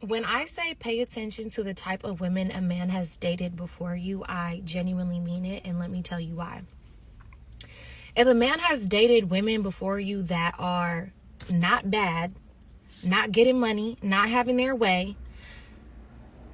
When I say pay attention to the type of women a man has dated before you, I genuinely mean it, and let me tell you why. If a man has dated women before you that are not bad, not getting money, not having their way,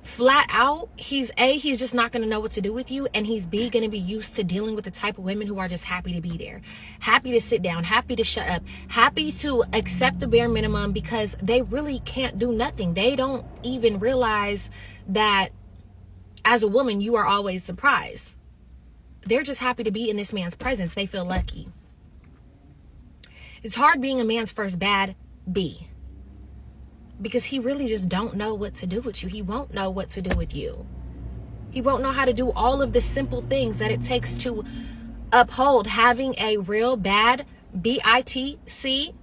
flat out, he's just not going to know what to do with you, and he's B, going to be used to dealing with the type of women who are just happy to be there, happy to sit down, happy to shut up, happy to accept the bare minimum because they really can't do nothing. They don't even realize that as a woman you are always surprised. They're just happy to be in this man's presence. They feel lucky. It's hard being a man's first bad B, because he really just don't know what to do with you. He won't know what to do with you. He won't know how to do all of the simple things that it takes to uphold having a real bad BITC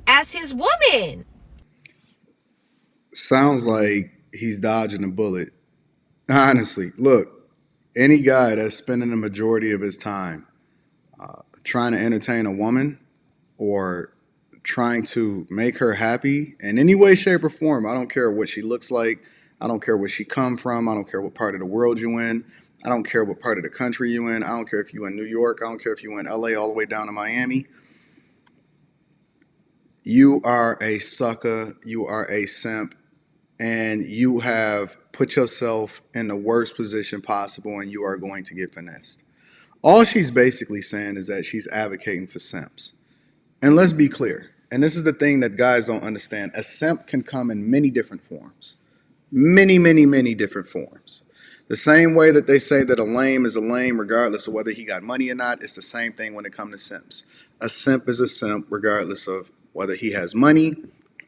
as his woman. Sounds like he's dodging a bullet. Honestly, look, any guy that's spending the majority of his time trying to entertain a woman or trying to make her happy in any way, shape, or form. I don't care what she looks like. I don't care where she come from. I don't care what part of the world you in. I don't care what part of the country you in. I don't care if you in New York. I don't care if you in LA all the way down to Miami. You are a sucker. You are a simp. And you have put yourself in the worst position possible and you are going to get finessed. All she's basically saying is that she's advocating for simps. And let's be clear, and this is the thing that guys don't understand, a simp can come in many different forms. Many, many, many different forms. The same way that they say that a lame is a lame regardless of whether he got money or not, it's the same thing when it comes to simps. A simp is a simp regardless of whether he has money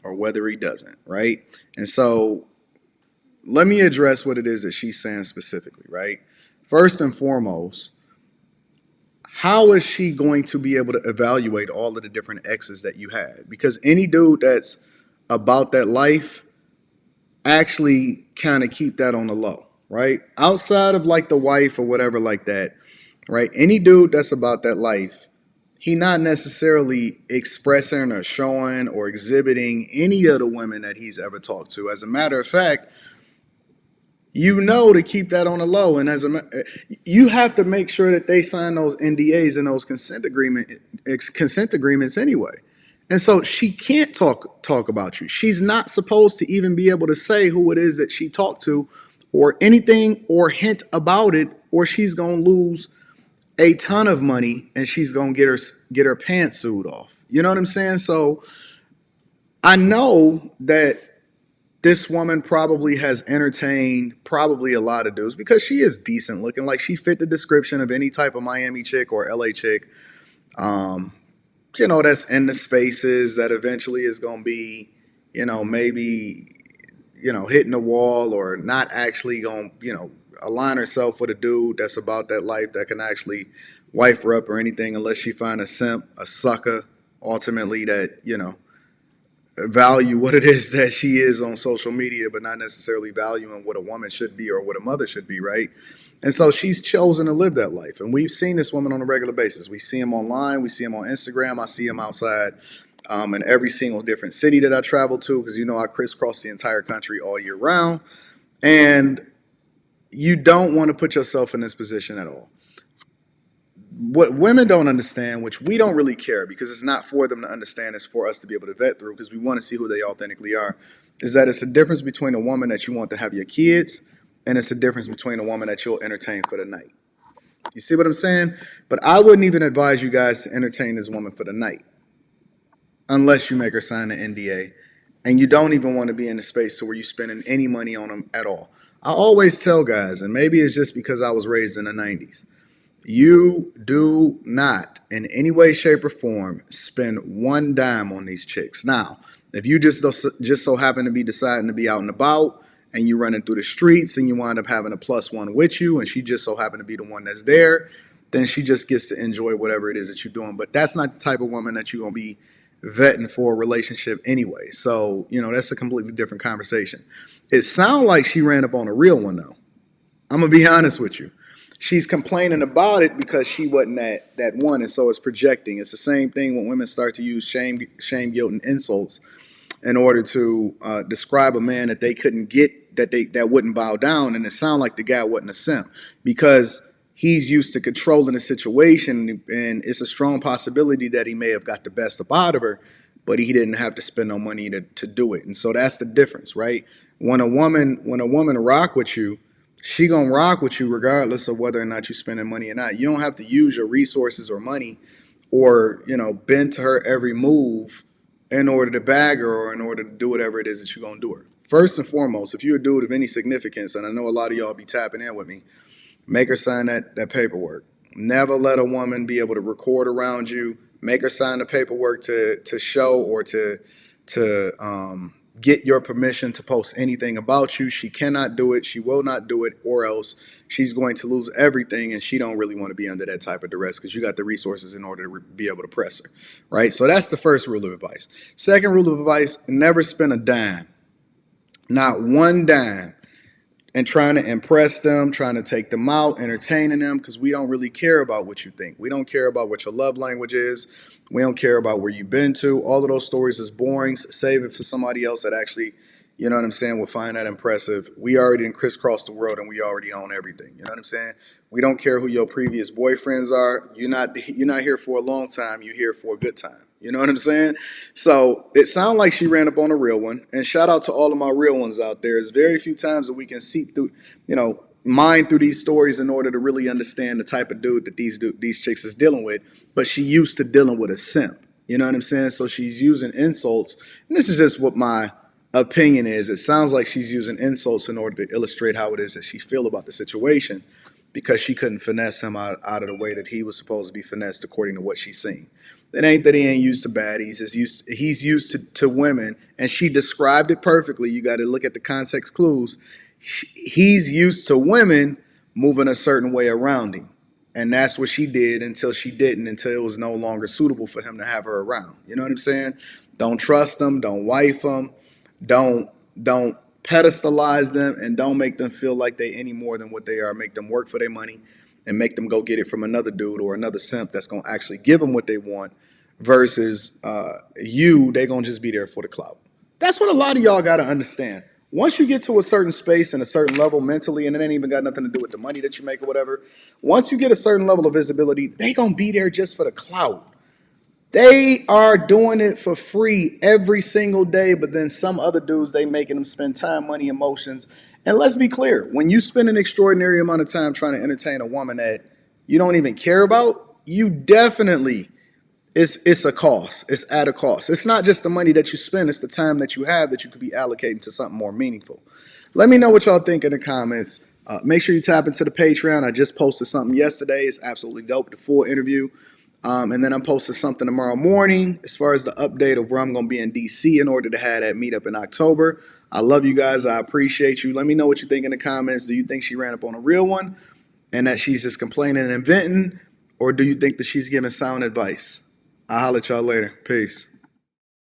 or whether he doesn't, right? And so let me address what it is that she's saying specifically, right? First and foremost, how is she going to be able to evaluate all of the different exes that you had? Because any dude that's about that life actually kind of keep that on the low, right? Outside of like the wife or whatever like that, right? Any dude that's about that life, he not necessarily expressing or showing or exhibiting any of the women that he's ever talked to. As a matter of fact, you know to keep that on the low, and you have to make sure that they sign those NDAs and those consent agreements anyway. And so she can't talk about you. She's not supposed to even be able to say who it is that she talked to or anything or hint about it, or she's gonna lose a ton of money and she's gonna get her pants sued off. You know what I'm saying? So I know that this woman probably has entertained probably a lot of dudes because she is decent looking. Like she fit the description of any type of Miami chick or LA chick. Um, that's in the spaces that eventually is going to be, maybe, hitting the wall or not actually going to, align herself with a dude that's about that life that can actually wife her up or anything unless she find a simp, a sucker, ultimately that, value what it is that she is on social media, but not necessarily valuing what a woman should be or what a mother should be, right? And so she's chosen to live that life. And we've seen this woman on a regular basis. We see him online, we see him on Instagram, I see him outside in every single different city that I travel to, because I crisscross the entire country all year round. And you don't want to put yourself in this position at all. What women don't understand, which we don't really care because it's not for them to understand, it's for us to be able to vet through because we want to see who they authentically are, is that it's a difference between a woman that you want to have your kids and it's a difference between a woman that you'll entertain for the night. You see what I'm saying? But I wouldn't even advise you guys to entertain this woman for the night unless you make her sign an NDA. And you don't even want to be in a space to where you're spending any money on them at all. I always tell guys, and maybe it's just because I was raised in the 90s, you do not, in any way, shape, or form, spend one dime on these chicks. Now, if you just so happen to be deciding to be out and about, and you running through the streets, and you wind up having a plus one with you, and she just so happened to be the one that's there, then she just gets to enjoy whatever it is that you're doing. But that's not the type of woman that you're gonna be vetting for a relationship anyway. So that's a completely different conversation. It sounds like she ran up on a real one though. I'm gonna be honest with you. She's complaining about it because she wasn't that one, and so it's projecting. It's the same thing when women start to use shame, guilt, and insults in order to describe a man that they couldn't get, that wouldn't bow down, and it sounded like the guy wasn't a simp because he's used to controlling the situation, and it's a strong possibility that he may have got the best up out of her, but he didn't have to spend no money to do it. And so that's the difference, right? When a woman rock with you, she gonna rock with you regardless of whether or not you're spending money or not. You don't have to use your resources or money, or bend to her every move in order to bag her or in order to do whatever it is that you're gonna do her. First and foremost, if you're a dude of any significance, and I know a lot of y'all be tapping in with me, make her sign that paperwork. Never let a woman be able to record around you. Make her sign the paperwork to show or to get your permission to post anything about you. She cannot do it. She will not do it, or else she's going to lose everything, and she don't really want to be under that type of duress because you got the resources in order to be able to press her, right? So that's the first rule of advice. Second rule of advice: never spend a dime, not one dime, and trying to impress them, trying to take them out, entertaining them, because we don't really care about what you think. We don't care about what your love language is. We don't care about where you've been to. All of those stories is boring. Save it for somebody else that actually, you know what I'm saying, will find that impressive. We already crisscross the world and we already own everything. You know what I'm saying? We don't care who your previous boyfriends are. You're not here for a long time. You're here for a good time. You know what I'm saying? So it sounds like she ran up on a real one. And shout out to all of my real ones out there. There's very few times that we can seep through, mine through these stories in order to really understand the type of dude that these chicks is dealing with. But she used to dealing with a simp. You know what I'm saying? So she's using insults. And this is just what my opinion is. It sounds like she's using insults in order to illustrate how it is that she feel about the situation, because she couldn't finesse him out of the way that he was supposed to be finessed according to what she's seen. It ain't that he ain't used to baddies. He's used to women, and she described it perfectly. You got to look at the context clues. He's used to women moving a certain way around him. And that's what she did until she didn't, until it was no longer suitable for him to have her around. You know what I'm saying? Don't trust them. Don't wife them. Don't pedestalize them, and don't make them feel like they any more than what they are. Make them work for their money and make them go get it from another dude or another simp that's going to actually give them what they want versus they going to just be there for the clout. That's what a lot of y'all got to understand. Once you get to a certain space and a certain level mentally, and it ain't even got nothing to do with the money that you make or whatever, once you get a certain level of visibility, they going to be there just for the clout. They are doing it for free every single day, but then some other dudes, they making them spend time, money, emotions. And let's be clear, when you spend an extraordinary amount of time trying to entertain a woman that you don't even care about, you definitely, it's a cost. It's at a cost. It's not just the money that you spend, it's the time that you have that you could be allocating to something more meaningful. Let me know what y'all think in the comments. Make sure you tap into the Patreon. I just posted something yesterday. It's absolutely dope, the full interview. And then I'm posting something tomorrow morning as far as the update of where I'm going to be in DC in order to have that meetup in October. I love you guys. I appreciate you. Let me know what you think in the comments. Do you think she ran up on a real one and that she's just complaining and venting? Or do you think that she's giving sound advice? I'll holler at y'all later. Peace.